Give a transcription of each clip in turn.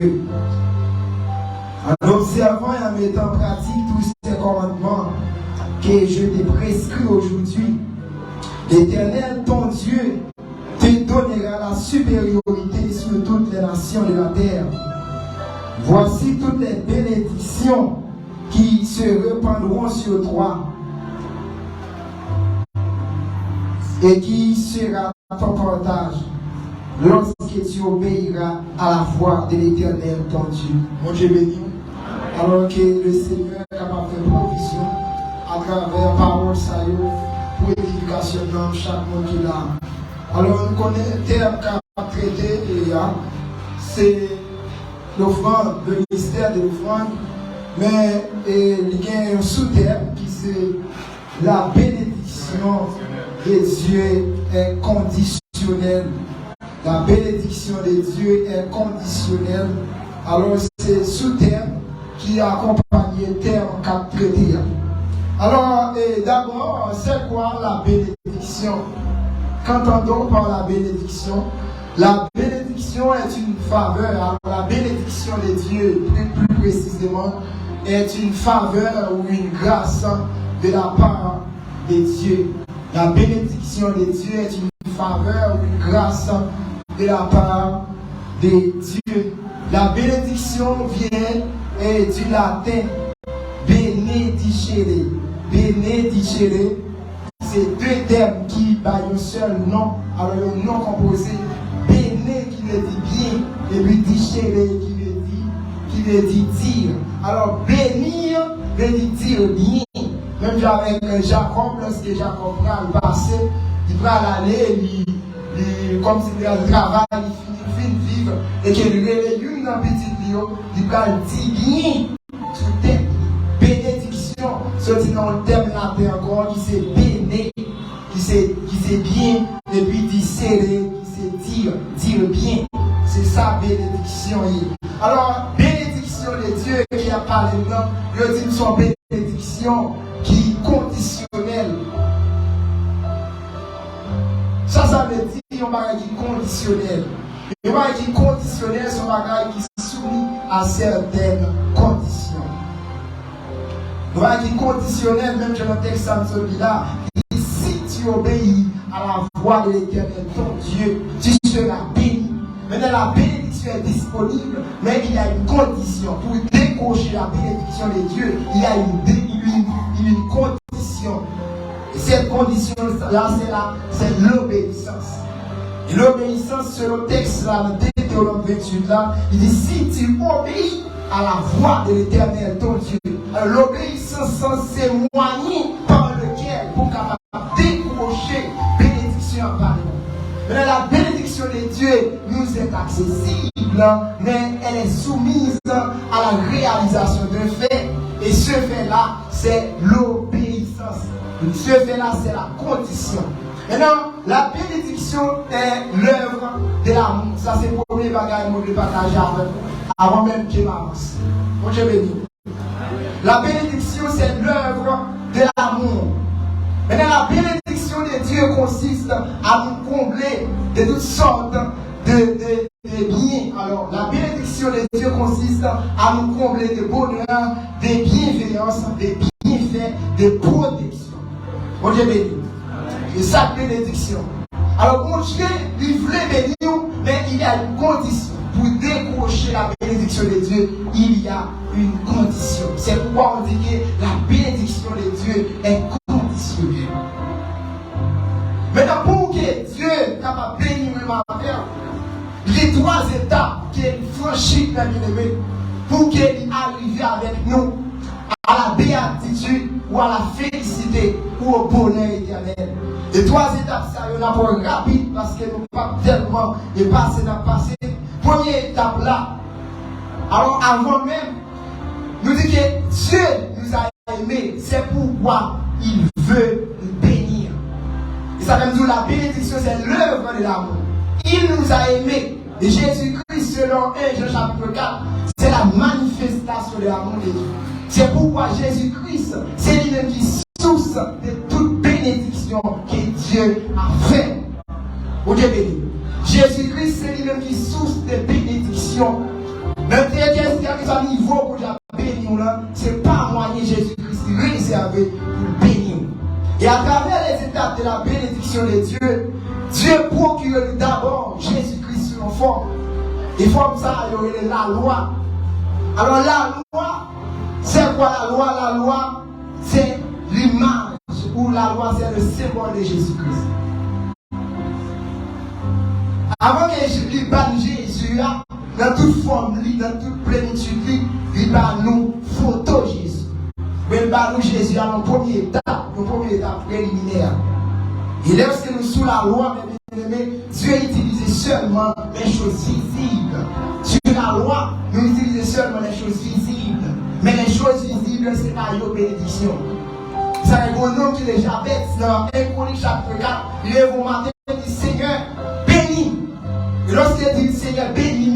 En observant et en mettant en pratique tous ces commandements que je t'ai prescrits aujourd'hui, l'Éternel, ton Dieu, te donnera la supériorité sur toutes les nations de la terre. Voici toutes les bénédictions qui se répandront sur toi et qui sera ton partage lorsque tu obéiras à la voix de l'Éternel, ton Dieu. Mon Dieu béni. Alors que le Seigneur est capable de faire provision à travers parole pour l'éducation de chaque monde qui l'a. Alors, nous connaissons le terme qu'a traité c'est l'offrande, le ministère de l'offrande, mais il y a un sous-terme qui c'est la bénédiction de Dieu est conditionnelle. La bénédiction de Dieu est conditionnelle. Alors, c'est sous-terme qui accompagne le terme qu'a traité. Alors, d'abord, c'est quoi la bénédiction? Qu'entendons par la bénédiction? La bénédiction est une faveur. Alors, la bénédiction de Dieu, plus précisément, est une faveur ou une grâce de la part de Dieu. La bénédiction de Dieu est une faveur ou une grâce de la part de Dieu. La bénédiction vient du latin benedicere. Benedicere, c'est deux termes qui ont un seul nom, alors un nom composé. Béné qui veut dire bien, et puis dicere qui veut dire dire. Alors bénir veut dire bien. Même avec Jacob, lorsque Jacob va le passer, il va aller, comme s'il a le travail, il finit de vivre, et qu'il réveille dans petit lieu, il va le dire bien sur terre. Bénédiction, c'est dans le terme latin encore, qui c'est béné, qui c'est bien, et puis dit serré, qui c'est dire bien. C'est ça, bénédiction. Alors, bénédiction de Dieu qui a parlé là, je dis son bénédiction qui est conditionnelle. Ça veut dire un bagage qui est conditionnel. Un bagage qui est conditionnel, c'est un bagage qui est soumis à certaines conditions. Un bagage qui est conditionnel, même dans le texte de celui-là, si tu obéis à la voix de l'Éternel, ton Dieu, tu seras béni. Maintenant, la bénédiction est disponible, mais il y a une condition. Pour décocher la bénédiction de Dieu, il y a une condition. Et cette condition-là, c'est l'obéissance. Et l'obéissance, selon le texte, là, le Deutéronome 28, là, il dit, si tu obéis à la voix de l'Éternel, ton Dieu, alors l'obéissance, c'est moyen par lequel, pour capable décocher bénédiction en parole. Mais la bénédiction de Dieu nous est accessible, mais elle est soumise à la réalisation d'un fait. Et ce fait-là, c'est l'obéissance. Ce fait-là, c'est la condition. Maintenant, la bénédiction est l'œuvre de l'amour. Ça, c'est le premier bagage que je veux partager avec vous, avant même que je m'avance. Bon, je vais dire. La bénédiction, c'est l'œuvre de l'amour. Maintenant, la bénédiction de Dieu consiste à nous combler de toutes sortes de biens. Alors, la bénédiction de Dieu consiste à nous combler de bonheur, de bienveillance, de bienfaits, de protection. Bon Dieu béni. Et sa bénédiction. Alors, mon Dieu, il voulait bénir, mais il y a une condition. Pour décrocher la bénédiction de Dieu, il y a une condition. C'est pourquoi on dit que la bénédiction de Dieu est conditionnelle. Maintenant, pour que Dieu soit capable de bénir ma terre, les trois étapes qu'il franchit dans l'ennemi, pour qu'il arrive avec nous à la béatitude ou à la félicité ou au bonheur éternel. Les trois étapes, ça y en a pour rapide parce que nous ne pouvons pas tellement passer dans le passé. Première étape là, alors avant même, nous dit que Dieu nous a aimés, c'est pourquoi il veut nous bénir. Et ça veut dire la bénédiction, c'est l'œuvre de l'amour. Il nous a aimés. Et Jésus-Christ, selon 1 Jean chapitre 4, c'est la manifestation de l'amour de Dieu. C'est pourquoi Jésus-Christ, c'est lui-même qui est source de toute bénédiction que Dieu a fait. Au Dieu béni. Jésus-Christ, c'est lui-même qui est source de bénédiction. Mais ça niveau pour bénir, c'est pas moyen Jésus-Christ réservé pour bénir. Et à travers les étapes de la bénédiction de Dieu, Dieu procure d'abord Jésus-Christ sur l'enfant. Et comme ça, il y a la loi. Alors la loi, c'est quoi la loi? La loi, c'est l'image, ou la loi, c'est le symbole de Jésus-Christ. Avant que je banne Jésus, dans toute forme, dans toute plénitude, il va nous photo Jésus. Mais il va nous Jésus à notre première étape préliminaire. Et lorsque nous sous la loi, Dieu utilisait seulement les choses visibles. Sur la loi, nous utilisons seulement les choses visibles. Mais les choses visibles, c'est pas une bénédiction. C'est un nom qui est Jabez dans 1 Chronique chapitre 4. Il est au matin et dit Seigneur, bénis. Et lorsqu'il dit Seigneur, bénis,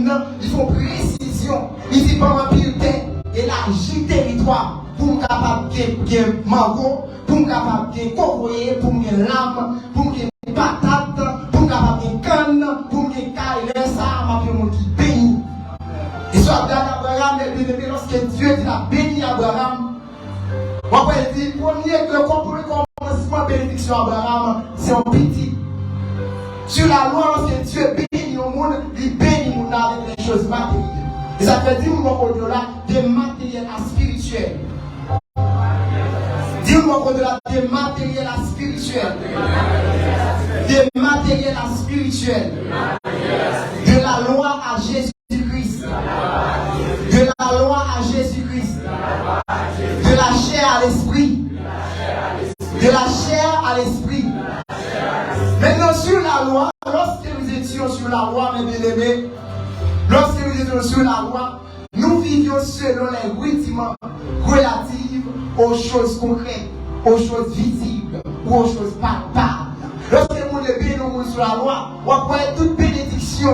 il faut précision. Il dit pas ma piété et la J territoire pour me capable de mango, pour me capable de courroyer, pour me lame, pour me patate, pour me capable de canne, pour me cailler, ça m'a fait mon qui béni. Et soit d'Abraham, lorsque Dieu dit la béni Abraham, on peut dire, premier que le commencement de bénédiction Abraham, c'est un petit. Sur la loi, lorsque Dieu bénit au monde, il bénit le monde avec des choses matérielles. Et ça fait dire, au-delà, des matériels à spirituels. Dis-moi au-delà des matériels à spirituels. Des matériels à spirituels. De la loi à Jésus-Christ. De la loi à Jésus-Christ. De la chair à l'esprit. De la chair à l'esprit. Maintenant, sur la loi, lorsque nous étions sur la loi, mes bien-aimés, lorsque nous étions sur la loi, nous vivions selon les rudiments relatifs aux choses concrètes, aux choses visibles ou aux choses palpables. Lorsque nous bénissons sur la loi, on voit toute bénédiction,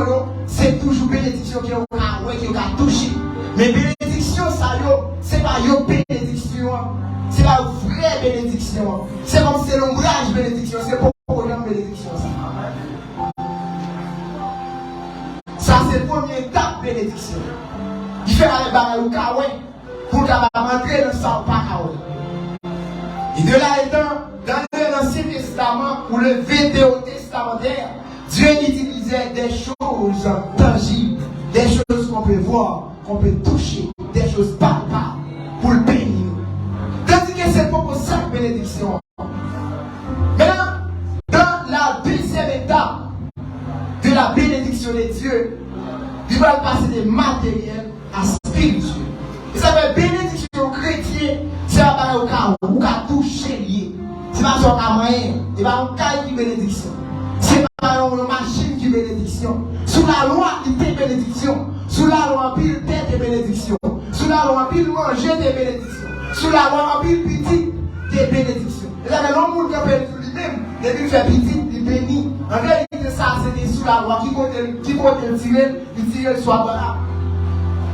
c'est toujours bénédiction qui a touché. Mais bénédiction, ça, c'est pas une bénédiction, c'est la vraie bénédiction. C'est comme c'est l'ombrage bénédiction, c'est pas une bénédiction. Ça, c'est la première étape bénédiction. Il fait aller barrer au kawe pour qu'il rentrer dans ça pas kawe. Et de là étant, dans l'Ancien Testament ou le Vidéo testamentaire, Dieu utilisait des choses tangibles, des choses qu'on peut voir, qu'on peut toucher, des choses palpables pour le bénir. Tandis que c'est pas pour ça bénédiction. Maintenant, dans la deuxième étape de la bénédiction de Dieu, il va passer des matériels à spirituel. Et ça fait bénédiction chrétien, c'est pas au cas où on toucher lié. C'est pas son moyen, c'est pas un cas de bénédiction. C'est pas une machine qui bénédiction. Sous la loi, il y a bénédiction. Sous la loi, il y a des bénédictions. Sous la loi, il manger des bénédictions. Sous la loi, il petit des bénédictions. Et ça fait l'homme qui appelle lui-même, depuis qu'il fait petit, il bénit. En réalité, ça, c'était sous la loi. Qui peut le tirer, il tire le soir là.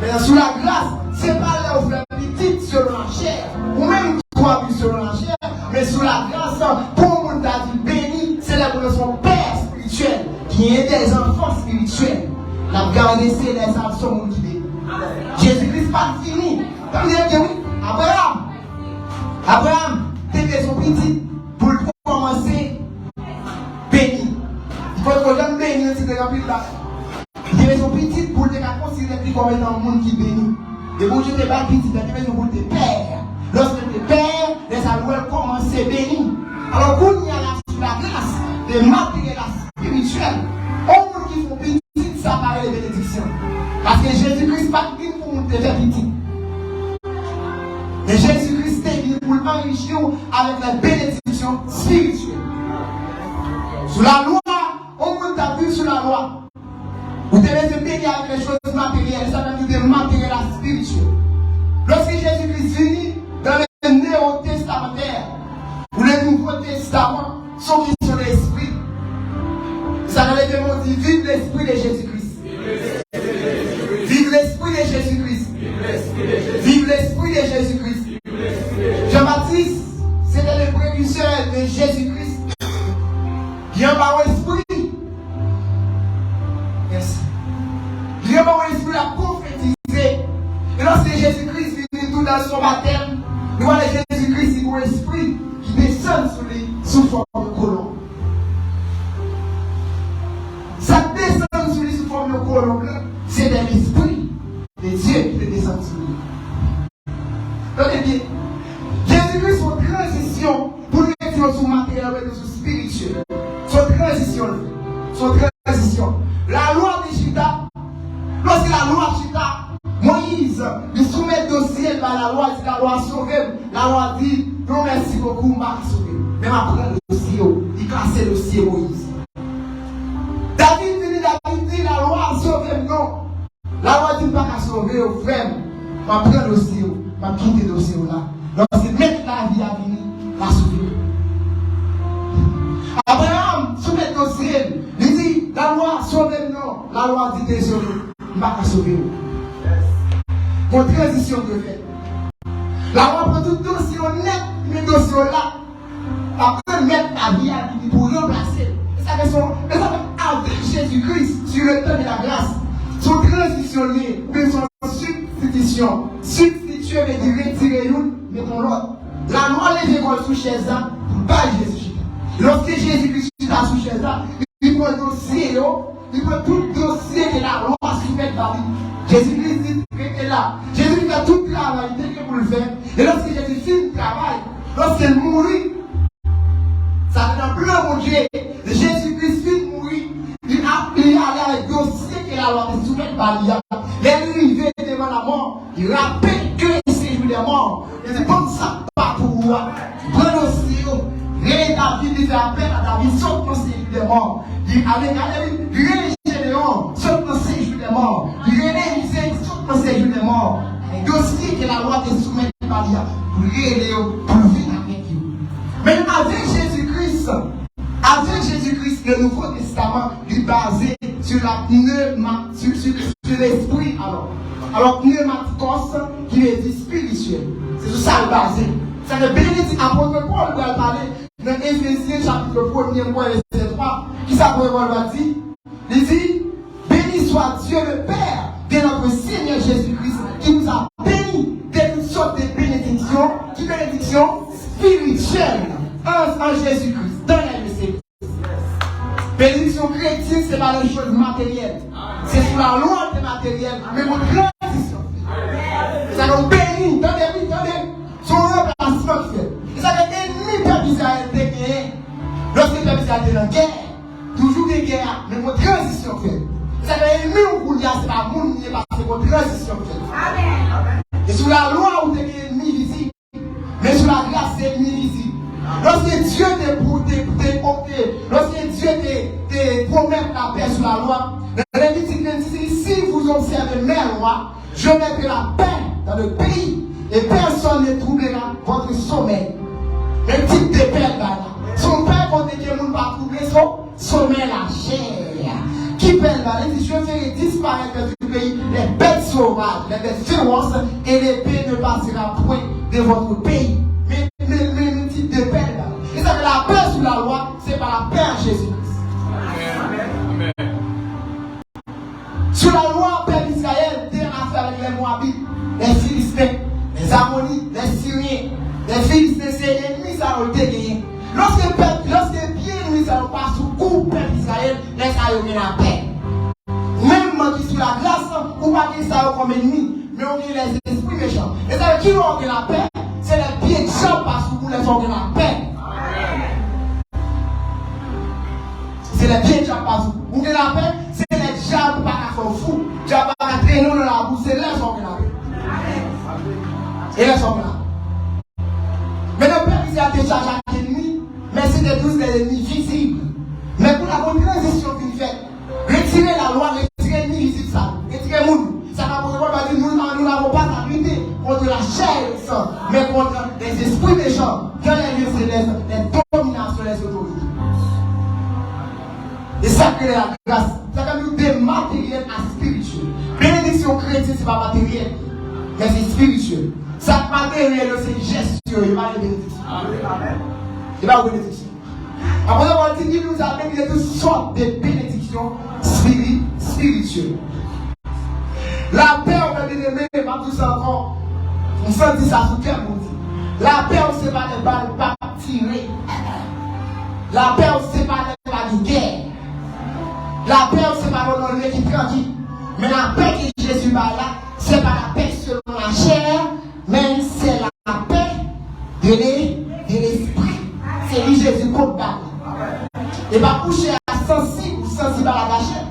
Mais sous la grâce, ce n'est pas là où faire petit selon la chair. Ou même 3 buts selon la chair. Mais sous la grâce, pour mon dit béni, c'est là pour son Père spirituel, qui est des enfants spirituels. La garder, c'est les enfants qui bénissent. Jésus-Christ pas fini. Vous dire que oui, Abraham, t'étais son petit pour commencer béni. Il faut que j'aime béni aussi de remplir là. Il y avait son petit pour te considérer comme étant un monde qui bénit. Et pour Dieu te bat petit, il y avait son pour tes pères. Lorsque tes pères, les alloués commencent à bénir. Alors, quand il y a la grâce, des matériels spirituels, au monde qui font petit, ça paraît les bénédictions. Parce que Jésus-Christ n'est pas venu pour te faire petit. Mais Jésus-Christ est venu pour enrichir avec la bénédiction spirituelle. Sous la loi, on monde t'a vu sous la loi. Vous devez se bénir avec les choses matérielles, ça veut dire des matériels spirituels. Lorsque Jésus-Christ vient dans le Nouveau Testamentaire, ou le Nouveau Testament, sont qui sont l'esprit. Ça veut dire vive l'esprit de Jésus-Christ. Vive l'esprit de Jésus-Christ. Vive l'esprit de Jésus-Christ. Jean-Baptiste, c'était le précurseur de Jésus-Christ. Viens par l'esprit. Merci. Viens par l'esprit à prophétiser. Et Lorsque Jésus-Christ vit tout dans son baptême, nous voyons Jésus-Christ, c'est un esprit qui descend sur lui sous forme de colombe. Ça descend sur lui sous forme de colombe, c'est de l'esprit de Dieu qui descend sur lui. Tenez bien, Jésus-Christ, son transition pour nous être sur matériel et sur spirituel. Son transition. La loi de Chita, lorsque la loi de Chita, Moïse, il soumet le dossier par la loi, dit la loi sauve. La loi dit, non merci beaucoup, m'a sauvé. Mais ma prend le dossier, il casse le dossier Moïse. David dit, la loi sauve, non. La loi dit pas qu'à sauver, frère. Ma prend le dossier, m'a quitté le dossier là. Lorsque mettre la vie à venir, la sauver. Abraham, soumet le dossier, il dit, la loi sauve, non. La loi dit, désolé, il va pas sauver. Pour transition de fait. La loi prend tout dossier net, mais dossier là. Après, mettre la vie à vie pour remplacer. Et ça fait avec Jésus-Christ, sur le temps de la grâce, son transitionné de son substitution. Substituer veut dire retirer une, mais pour l'autre. La loi les écoles sous chaise pour pas Jésus. Lorsque Jésus-Christ est sous chaise, il prend le dossier, il prend tout le dossier de la loi soumise par lui. Jésus-Christ dit qu'il est là. Jésus fait tout le travail dès que vous le faites. Et lorsque Jésus finit le travail, lorsqu'il mourit, ça fait un blanc mon Dieu. Jésus-Christ finit de mourir. Il a allé avec le dossier que la loi est soumise par lui. Il est arrivé devant la mort. Il rappelle que c'est jour des morts. Il dit comme ça, pas pour moi. Prends le dossier. Et David dit appel à David, saute dans ses jours des morts. Il allez Gédéon, saute dans ses jours des morts. Il allait saute dans ses jours des morts. Le dossier que la loi te soumet par lui, pour vivre avec lui. Mais avec Jésus-Christ, le Nouveau Testament est basé sur l'esprit alors pneumatikos qui est spirituel. C'est sur ça le basé. C'est le bénédiction. Apôtre Paul va parler dans Éphésiens chapitre 1er, verset 3, qui s'appelle Paul va dire, il dit, béni soit Dieu le Père de notre Seigneur Jésus-Christ, qui nous a bénis de toutes sortes de bénédictions spirituelles en Jésus-Christ, dans la Jésus. Bénédiction chrétienne, ce n'est pas une chose matérielle. C'est sous la loi des matériels, mais mon transition. Ça nous bénit, attendez. Son remplacement fait. Et ça fait ennemi peuple Israël de guerre. Lorsque le peuple Israël est en guerre, toujours des guerres, mais mon transition fait. Et ça fait ennemi ou c'est pas mon ennemi parce que mon transition fait. Amen. Et sous la loi, où tu es ennemi visible, mais sous la grâce, c'est ennemi visible. Lorsque Dieu te compté, lorsque Dieu te promet la paix sous la loi, dans Lévitique dit, si vous observez mes lois, je mettrai la paix dans le pays. Et personne ne troublera votre sommeil. Le type de paix là. Son père, quand il ne pas troubler son sommeil, la chair. Qui pèle là? Il dit, je ferai disparaître du pays les bêtes sauvages, les bêtes féroces, et l'épée ne passera point de votre pays. Mais le type de paix là. Et ça fait la paix sous la loi, c'est par la paix en Jésus-Christ. Amen. Sous la loi, père d'Israël, t'es en affaire avec les Moabites, les Philistins. Les Ammonites, les Syriens, les Philistins, c'est l'ennemi, ça a été gagné. Lorsque bien nous, ça ne passe sous coup, peuple d'Israël, laisse ça y la paix. Même qui sous la glace, ou pas qu'il ça comme ennemi, mais on dit les esprits méchants. Et ça qui ont la paix, c'est les pieds de gens parce que vous les ont la paix. C'est les pieds de gens parce que vous avez la paix, c'est les gens qui ne sont pas fous. Ils ne sont pas traîner dans la bouche, c'est là qu'ils ont la paix. Et là, sont là. Mais le peuple ici a déjà chaque ennemi, mais c'était tous des ennemis visibles. Mais pour la bonne transition qu'il fait, retirer la loi, retirer l'ennemi visible, ça, retirer le monde. Ça va poser pas dire nous n'avons pas à lutter contre la chair et le sang, mais contre les esprits méchants, dans les lieux célestes, les dominations, les autorités. Et ça crée la grâce. Ça va nous des matériels à spirituel. Bénédiction chrétienne, ce n'est pas matériel, mais c'est spirituel. Ça matériel, c'est gestion, il va les bénédictions. Il va les bénédictions. Après, on dit qu'il nous a béni de toutes sortes de bénédictions spirituelles. La paix, on va bien aimer, m'a dit ça encore. On sent ça sous cœur, mon Dieu. La paix, on ne sait pas les balles, pas tirer. La paix, on ne sait pas les balles de guerre. La paix, on ne sait pas l'honorer qui tranquille. Mais la paix que Jésus va là, ce n'est pas la paix selon la chair, mais c'est la paix de l'esprit. C'est lui Jésus qu'on bat. Et va coucher à sensible ou sensible à la chair.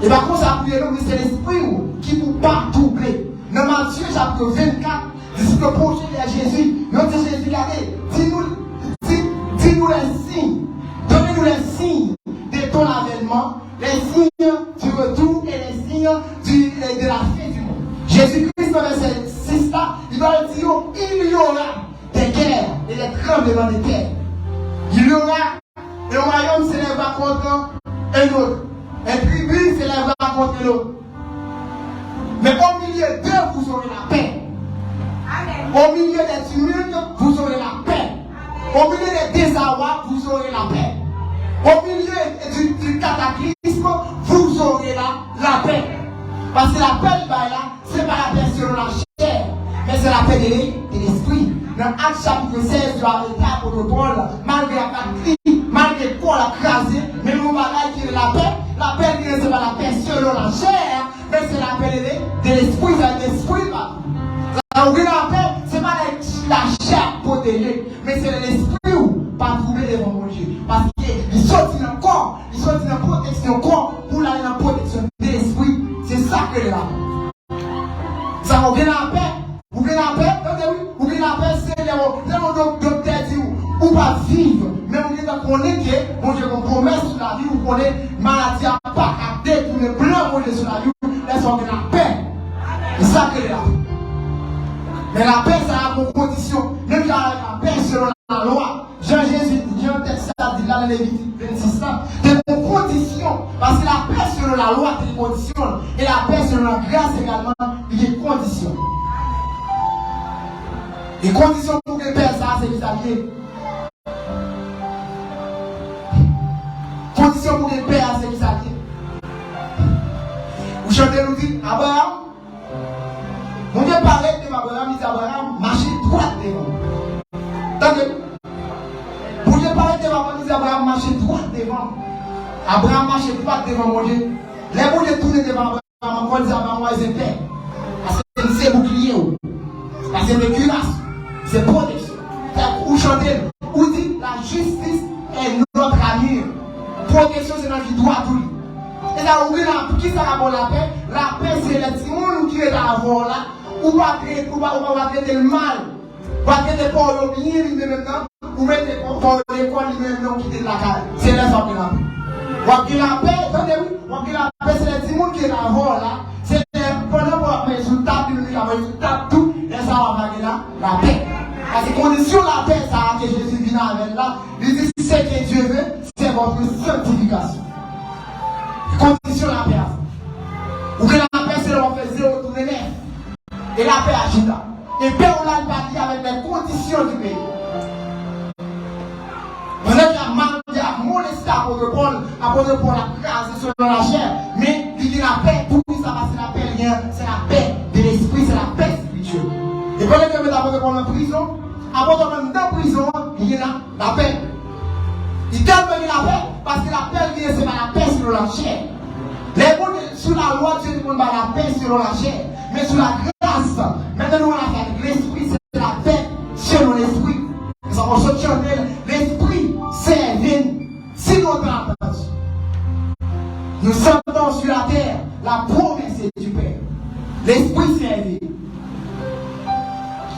Et va comme ça, c'est l'esprit qui ne peut pas doubler. Dans Matthieu chapitre 24, disciple projet de Jésus, notre Jésus, regardez, dis-nous les signes, donnez-nous les signes de ton avènement, les signes du retour et les signes de la fin du monde. Jésus-Christ, dans verset 6 là, il va dire, il y aura des guerres et des tremblements de terre. Il y aura, et un royaume s'élèvera contre un autre. Un tribu s'élèvera contre l'autre. Mais au milieu d'eux, vous aurez la paix. Amen. Au milieu des tumultes, vous aurez la paix. Amen. Au milieu des désarrois, vous aurez la paix. Au milieu du cataclysme, vous aurez la paix. Parce que la paix, ce n'est pas la paix selon la chair, mais c'est la paix de l'esprit. Dans Actes chapitre 16, tu as été à Paul, malgré la patrie, malgré Paul a crasé, mais nous avons qui est la paix. La paix, ce n'est pas la paix selon la chair, mais c'est la paix de l'esprit, c'est l'esprit. La paix, ce n'est pas la chair protégée, mais c'est l'esprit où pas trouver devant mon Dieu. Parce qu'il sortit dans le corps, il sortit dans la protection du corps pour aller dans la protection de l'esprit. C'est ça que est là. Ça vous vient la paix. Vous venez la paix, vous venez la paix, c'est les docteurs disent ou pas vivre, mais vous venez de connaître que mon Dieu, qu'on promesse sur la vie, vous connaissez maladie à pas à détruire les blancs, mon Dieu, sur la vie, laissez-vous la paix. C'est ça que est là. Mais la paix, ça a pour condition, même quand la paix selon la loi, Jean-Jésus, Jean texte ça dit là dans Lévitique 26 ans, c'est pour condition, parce que la paix selon la loi, c'est une condition, et la paix selon la grâce également, il y a une condition. Les conditions pour que paix, ça, c'est qu'ils s'habillent. Conditions pour que paix, c'est qu'ils s'habillent. Vous chantez, nous dites, Abraham, mon Dieu parlait de Abraham, il dit Abraham, marchez droit devant. Attendez. Mon Dieu parlait de Abraham, il dit Abraham, marchez droit devant. Abraham marchait droit devant mon Dieu. Les bouts de tourner devant Abraham, on dit Abraham, c'est paix. Parce que c'est bouclier. Parce que c'est cuirasse. C'est protection. Vous chantez, vous dites la justice est notre ami. Protection, c'est notre droit tout. Et là, vous dites, qui ça va la paix? La paix, c'est les gens qui est avant là. Ou pas traiter le mal. Pas traiter pour le bien, lui maintenant. Ou mettez pour l'école, lui même qui est la carte. C'est là ça qui la paix. La paix, attendez-vous, la paix, c'est les gens qui est avant là. C'est pendant qu'on fait sous table, il tape tout, et ça va marquer là, la paix. Parce que condition la paix, ça que Jésus vient avec là, il dit ce que Dieu veut, c'est votre sanctification. Condition la paix. Ou que la paix, c'est on fait 0 tourner neuf. Et la paix agit là. Et paix, on l'a bâti avec les conditions du pays. Pendant qu'il y a mal, il y a molesté apôtre Paul la grâce selon la chair. Mais il dit la paix, pour qui ça va, c'est la paix, c'est la paix de l'esprit, c'est la paix spirituelle. Et pendant que l'apôtre Paul en prison, apôtre Paul dans prison, il y a la paix. Il t'a donné la paix, parce que la paix, c'est pas la paix selon la chair. Les bons sur la loi, Dieu ne demande pas la paix selon la chair, mais sur la grâce. Maintenant, on a fait l'esprit, c'est la paix selon l'esprit. Nous avons sorti en elle, l'esprit, c'est venu. Si nous avons entendu, nous sentons sur la terre la promesse du Père. L'esprit, c'est venu.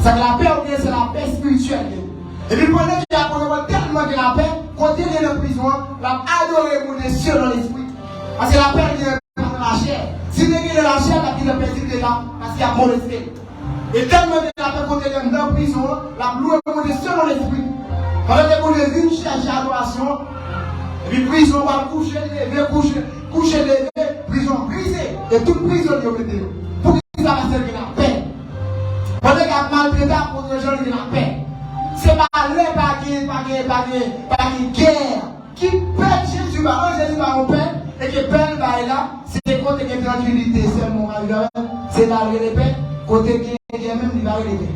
C'est que la paix, c'est la paix spirituelle. Et puis, pendant qu'il y a tellement de la paix, quand il est en prison, il a adoré mon Dieu selon l'esprit. Parce que la paix vient dans la chair. Si il est dans la chair, il a perdu dedans parce qu'il y a molesté. Et tellement de la paix quand il est dans la prison, la loué mon Dieu selon l'esprit. Pendant que mon Dieu vient chercher l'adoration, et puis prison va coucher, lever, prison brisée. Et toute prison est occupée. Pour qui ça va servir la paix? Pendant qu'il y a maltraité pour les gens de la paix. C'est pas les pas guerre. Qui pète Jésus, Jésus va en paix, et que paix va là, c'est contre que tranquillité, c'est mon rêve, c'est la paix. côté qui est même, il va arrêter.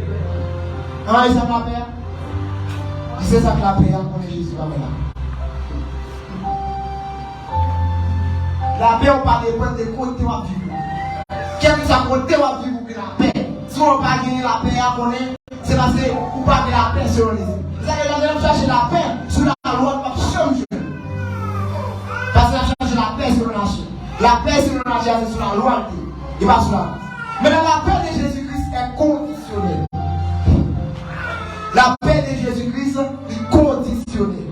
Ah, il s'appelle la paix. C'est ça que la paix, on est Jésus, là. La paix, on parle des points de côté où on vit. Quel que soit côté où on vit, vous la paix. Si on ne pas gagner la paix, c'est parce que vous parlez la paix sur les yeux. Vous allez chercher la paix sur la loi, pas changer. Parce que chercher la paix sur le marché. La paix sur le marché, c'est sur la loi. Il va sur la loi. Mais la paix de Jésus-Christ est conditionnelle. La paix de Jésus-Christ est conditionnelle.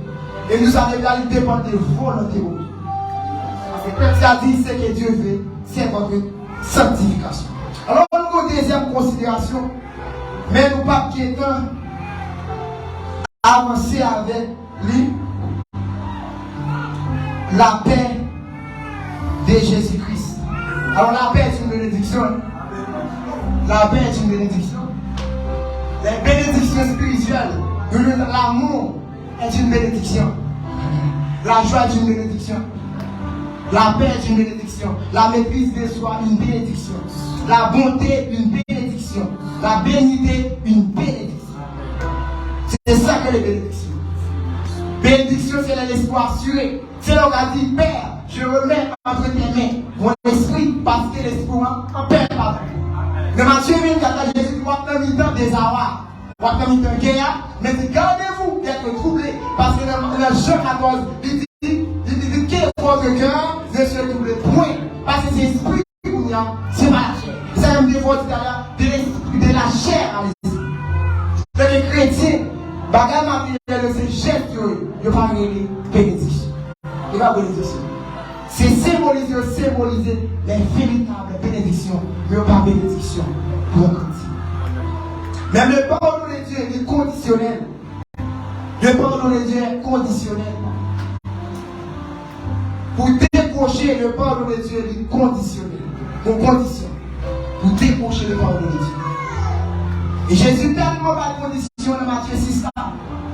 Et nous savons qu'il dépend de volonté. C'est-à-dire ce que Dieu veut, c'est votre sanctification. Alors, nous avons une deuxième considération, mais nous ne pas avancer avec lui. La paix de Jésus-Christ. Alors, la paix est une bénédiction. La paix est une bénédiction. Les bénédictions spirituelles, l'amour est une bénédiction. La joie est une bénédiction. La paix est une bénédiction. La maîtrise de soi, une bénédiction. La bonté, une bénédiction. La bénité, une bénédiction. C'est ça que les bénédictions. Bénédiction, c'est l'espoir assuré. C'est là où on a dit, Père, je remets entre tes mains mon esprit parce que l'esprit en paix par vous. Dans Matthieu 24, Jésus dit, on va faire temps des awards. On va faire temps guerre. Mais gardez-vous d'être troublés. Parce que dans Jean 14, il dit que votre cœur ne se trouble point. Parce que c'est l'esprit qu'on a, c'est pas la chair. Ça même des fois tout à l'heure, de l'esprit, de la chair à l'esprit. C'est les chrétiens, bagarre matérielle, c'est geste, il va parler bénédiction. Il va bénédiction. C'est symboliser les véritables bénédictions, mais pas bénédiction pour un chrétien. Même le pardon de Dieu est conditionnel. Le pardon de Dieu est conditionnel. Pour décrocher le pardon de Dieu est conditionnel. Pour condition. Pour décrocher le pardon de Dieu. Et Jésus tellement pas de condition dans Matthieu 6 là.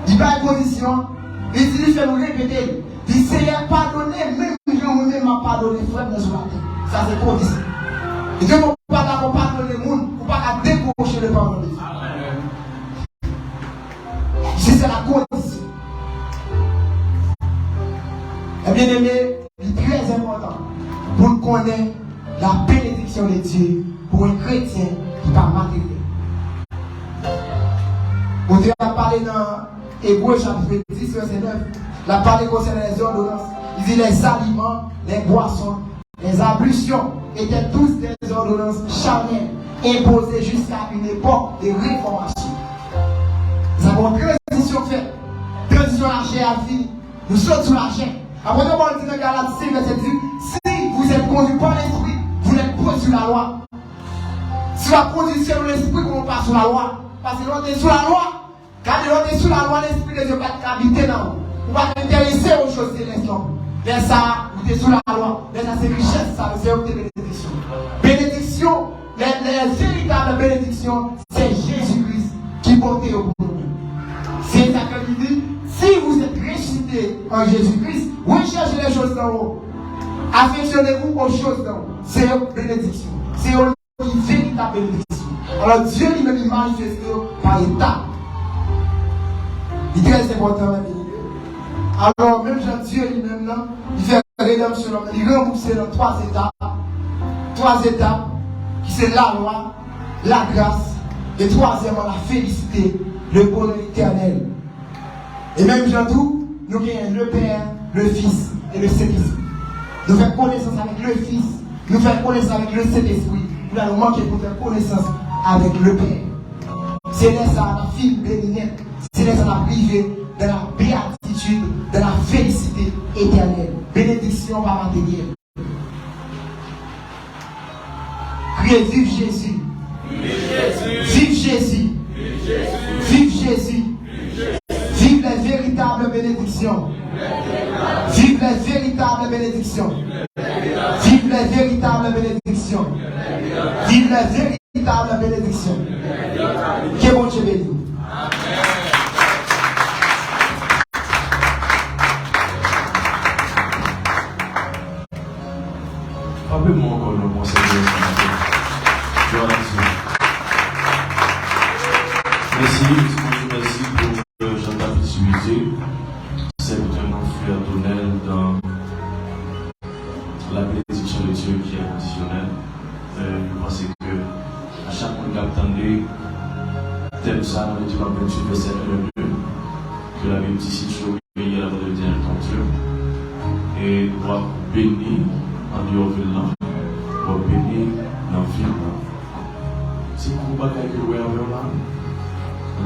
Il pas de condition. Il dit, il fait nous répéter. Il dit, Seigneur, pardonnez, même moi-même m'a pardonné, frère, dans la terre. Ça c'est condition. Et Dieu ne peut pas d'accord pardonner le monde, pour pas décrocher le pardon de Dieu. C'est la condition. Et bien aimé, c'est très important pour connaître la bénédiction de Dieu pour un chrétien qui n'est pas matériel. On Dieu a parlé dans Hébreux chapitre 10, verset 9. Il a parlé concernant les ordonnances. Il dit les aliments, les boissons, les ablutions étaient tous des ordonnances charnelles imposées jusqu'à une époque de réformation. Nous avons une transition faite. Transition à la chair à vie. Nous sommes sous la chair. Après, nous avons dit dans Galatie 5, verset 10, si vous êtes conduit par l'esprit, vous n'êtes pas sur la loi. Si la condition de l'esprit qu'on passe sous la loi, parce que l'on est sous la loi, quand on est sous la loi, l'esprit de Dieu va habiter dans vous. On va s'intéresser aux choses célestes. Mais ça, vous êtes sous la loi. Mais ça, c'est richesse, ça, c'est une bénédiction. Bénédiction, les véritables bénédictions, c'est Jésus-Christ qui porte au bout. C'est ça qu'il dit. Si vous êtes ressuscité en Jésus-Christ, recherchez les choses d'en haut. Affectionnez-vous aux choses d'en haut. C'est une bénédiction. C'est une véritable bénédiction. Alors Dieu lui-même il manifeste par étapes. Il est très important, même. Alors, même Dieu lui-même, là, il fait rédemption, il rembourse dans 3 étapes. 3 étapes, qui c'est la loi, la grâce, et troisièmement, la félicité, le bonheur éternel. Et même Jean-Tout, nous gagnons le Père, le Fils et le Saint-Esprit. Nous faisons connaissance avec le Fils, nous faisons connaissance avec le Saint-Esprit. Nous allons manquer pour faire connaissance avec le Père. C'est là ça, la fille béninette. C'est là ça, la privée de la béatitude, de la félicité éternelle. Bénédiction par matériel. Criez, vive Jésus. Vive Jésus. Vive Jésus. Vive les véritables bénédictions. Vive les véritables bénédictions. Vive les véritables bénédictions. Vive les véritables bénédictions. Que bon Dieu bénisse. Rappelez-moi encore le mot Seigneur. Gloire à Dieu. Merci pour Jean David. C'est vraiment frère d'honneur dans la bénédiction de Dieu qui est conditionnelle. Je pense que à chaque fois que vous attendez, thème ça, dans le Dieu 28, verset 1 et 2, que la Bible dit si tu obéis à la volonté de ton Dieu, et doit bénir en dehors de l'an, doit bénir dans le film. Si vous ne pouvez pas quelque chose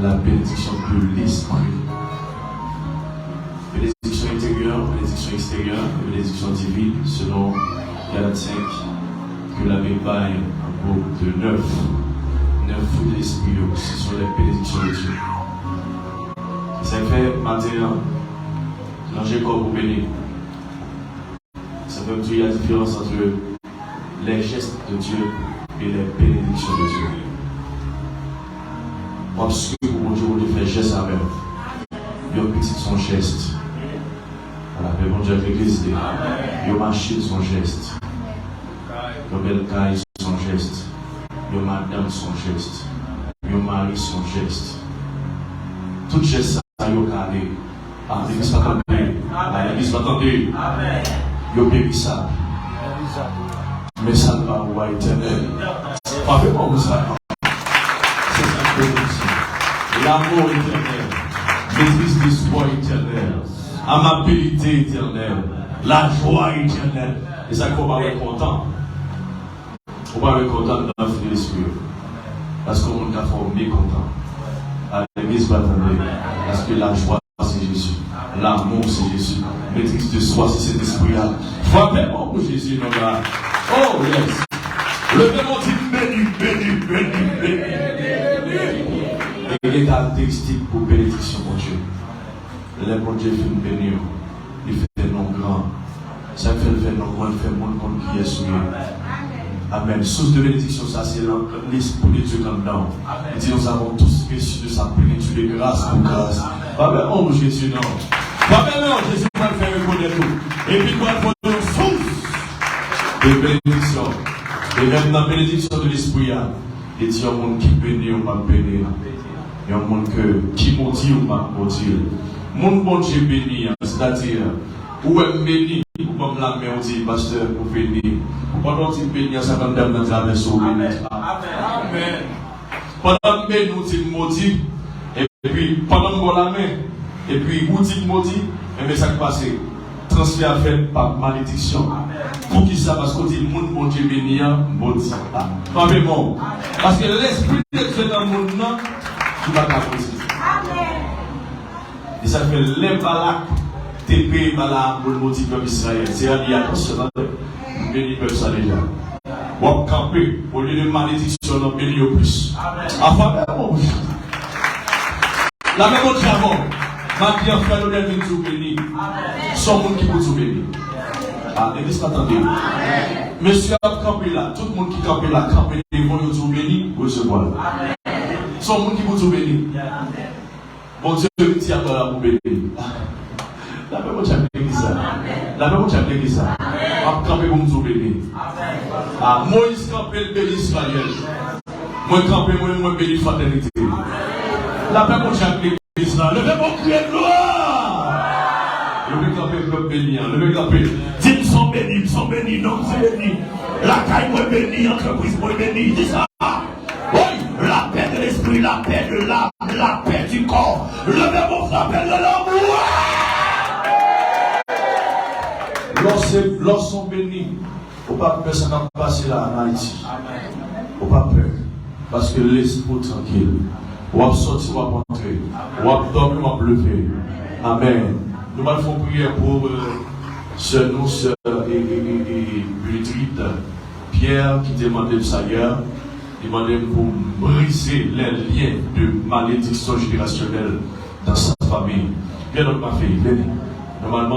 la bénédiction de l'esprit, bénédiction intérieure, bénédiction extérieure, bénédiction divine, selon Galates 5, que la Bible baille en groupe de 9 fruits de l'esprit, ce sont les bénédictions de Dieu. C'est fait matin, l'ange corps pour bénir. Ça veut dire qu'il y a la différence entre les gestes de Dieu et les bénédictions de Dieu. Parce que pour Dieu, on fait geste avec. Il y a petit son geste. Voilà, mais bon Dieu, l'église, il y a machine son geste. Il y a belle caille son geste. Il y a madame son geste. Il y a mari son geste. Tout geste, ça y est carré. Ah, l'église va t'entendre. L'église va t'entendre. Il y a bébé ça. Mais ça ne va pas être éternel. Pas vraiment comme ça. L'amour éternel, maîtrise d'espoir éternel, amabilité éternelle, la joie éternelle. Et ça qu'on va être content. On va être content dans la vie de l'esprit. Parce qu'on est formé content. À l'église va attendre. Parce que la joie c'est Jésus. L'amour c'est Jésus. Maîtrise de soi c'est cet esprit-là. Frappez-moi pour Jésus, nos gars. Oh yes. Levez-moi dit béni. Et les caractéristiques pour bénédiction, mon Dieu. Les bon Dieu fait bénir, il fait non grand. Ça fait le fait non grand, il fait mon compte qui est souillé. Amen. Source de bénédiction, ça c'est l'esprit de Dieu comme dedans. Il dit nous avons tous reçu de sa plénitude de grâce pour grâce. Pas même oh Jésus, non. Pas même oh Jésus va le faire reconnaître tout. Et puis il va faire une source de bénédiction. Et même dans la bénédiction de l'esprit, il dit il y a un monde qui bénit, on va bénir. Il y a un monde qui maudit ou pas maudit. Mon bon Dieu béni, c'est-à-dire, où est béni, comme la main, on dit, pasteur, pour bénir. Pendant que tu bénis, ça va dans la version béni. Amen. Pendant que nous dit maudit, et puis pendant que la main, et puis où dit maudit, et bien ça qui passe, transfert fait par malédiction. Pour qui ça? Parce qu'on dit, mon bon Dieu béni, maudit. Pas vraiment. Parce que l'esprit de Dieu dans le monde, tu vas t'apposer. Et ça fait l'imbalak, TP, Bala, pour le maudit peuple Israël. C'est à dire, attention, béni peuple ça déjà. On va camper, au lieu de malédiction, on bénit au plus. Enfin, la même chose avant. Ma bien frère, nous devons nous bénir. Son monde qui vous bénir. Ah, l'église m'attendez. Monsieur a campé là, tout le monde qui campe là, camper devant nous bénir, vous recevoir. Son monde qui vous bénir. Bon Dieu, le petit à toi pour bénir. La même chose avec l'église. La même chose avec l'église. On camper pour nous bénir. Ah, Moïse campé le béni Israël. Moi campé, moi béni fraternité. La même chose avec l'église. Le même crier de gloire. Le même camper le béni. Le même camper. Dis, ils sont bénis, non, c'est béni. La caille, moi béni, entreprise, moi béni. Dis ça. La paix de l'esprit, la paix de l'âme, la paix du corps. Le même s'appelle de l'amour. Lorsqu'on bénit, il ne faut pas peur ça va passer là en Haïti. Il ne faut pas peur. Parce que l'esprit tranquille. On va sortir, on va rentrer. On va dormir, on va lever. Amen. Nous allons faire prière pour sœur et Bénédicte Pierre qui demandait de ça hier. Demandez pour briser les liens de malédiction générationnelle dans sa famille. Bien donc ma fille, venez. Normalement,